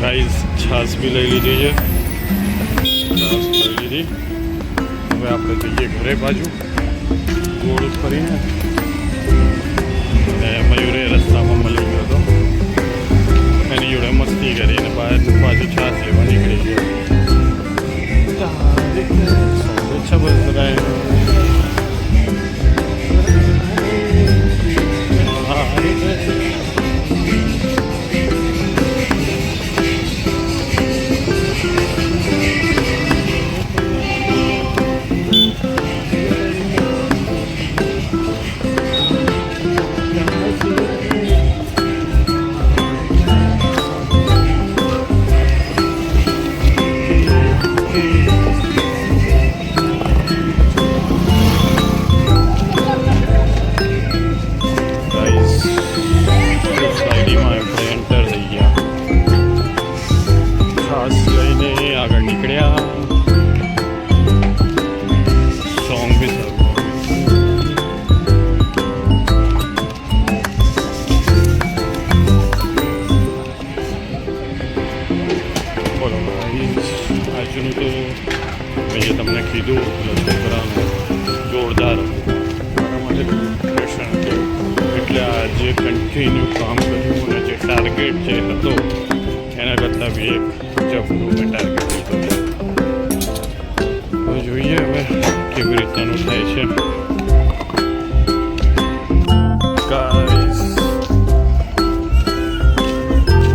Guys છાશ બી લઈ લીધી છે, છાશ લઈ લીધી. હવે આપણે જઈએ ઘરે બાજુ ગોળ ફરીને. અને મયુરે રસ્તામાં મળી ગયો હતો, એની જોડે મસ્તી કરીને બાજુ છાશ લેવા નીકળી ગયો. અચ્છા બસ આગળ નીકળ્યા. સોંગ બી બોલો આજનું તો મેં જે તમને કીધું છોકરાનું જોરદાર મારા માટે પ્રેશર હતું. એટલે આજે કન્ટિન્યુ કામ કર્યું અને જે ટાર્ગેટ જે હતો એના કરતાં બી એક જબરું મેં ટાર્ગેટ લીધું છે. હવે જોઈએ હવે કેવી રીતનાનું થાય છે. Guys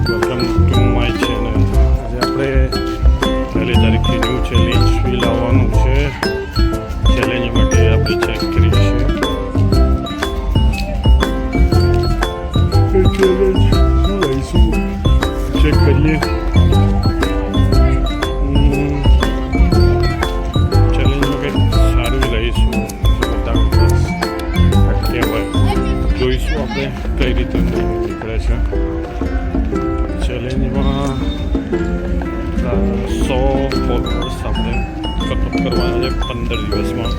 welcome to my channel. આજે આપણે 1 તારીખથી ન્યૂ ચેલેન્જ બી લાવવાનું છે. ચેલેન્જ માટે આપણે ચેક કરીએ છીએ ચેલેન્જ શું લઈશું, ચેક કરીએ. ચેલેન્જમાં કંઈક સારું લઈશું, જોઈશું આપણે કઈ રીતે નીકળે છે. ચેલેન્જમાં 100 ફોલોઅર્સ આપણે કટઅપ કરવાના છે 15 દિવસમાં.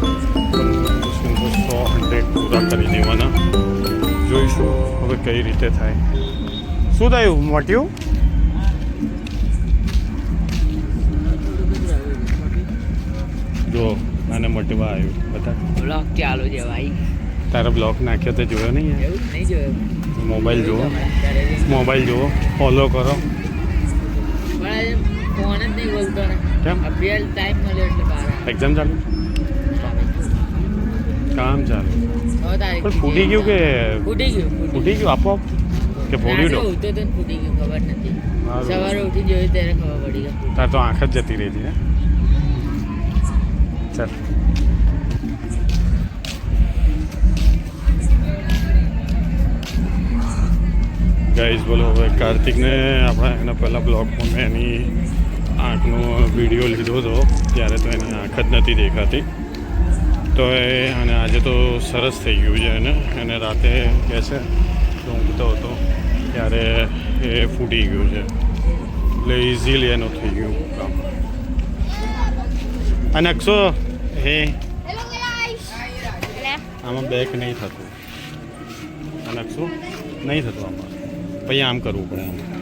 100 પૂરા કરી દેવાના. જોઈશું હવે કઈ રીતે થાય. શું થયું મોટ્યું? જો આને મોટીવા આવ્યું બધા બ્લોગ ચાલુ છે ભાઈ. તારા બ્લોગ નાખ્યો તો જોયો નહીં? એવું નહીં જોયું. મોબાઈલ જુઓ, ફોલો કરો. પણ ફોન જ નહીં બોલતો ને. કેમ? અભ્યાસ ટાઈમ મળ્યો એટલે બહાર એક્ઝામ ચાલુ, કામ ચાલુ. પણ ફૂટી ગયું કે ફૂટી ગયું આપોઆપ કે ફોડ્યું? ઉઠતો તો ફૂટી ગયું, ખબર નથી. સવારે ઉઠી જોયું ત્યારે ખબર પડી ગઈ. તાર તો આંખ જ જતી રહી છે. ચાલ ગાઈઝ બોલો. હવે કાર્તિકને આપણે એના પહેલાં બ્લોગમાં મેં એની આંખનો વિડીયો લીધો હતો, ત્યારે તો એની આંખ જ નથી દેખાતી. તો અને આજે તો સરસ થઈ ગયું છે એને રાતે કહે છે ઊંઘતો હતો ત્યારે એ ફૂટી ગયું છે. એટલે ઇઝીલી એનું થઈ ગયું કામ. અને અક્ષો હે આમાં બેક નહીં થતું, અને અક્ષો નહીં થતું આમાં. પછી આમ કરવું પડે આમાં.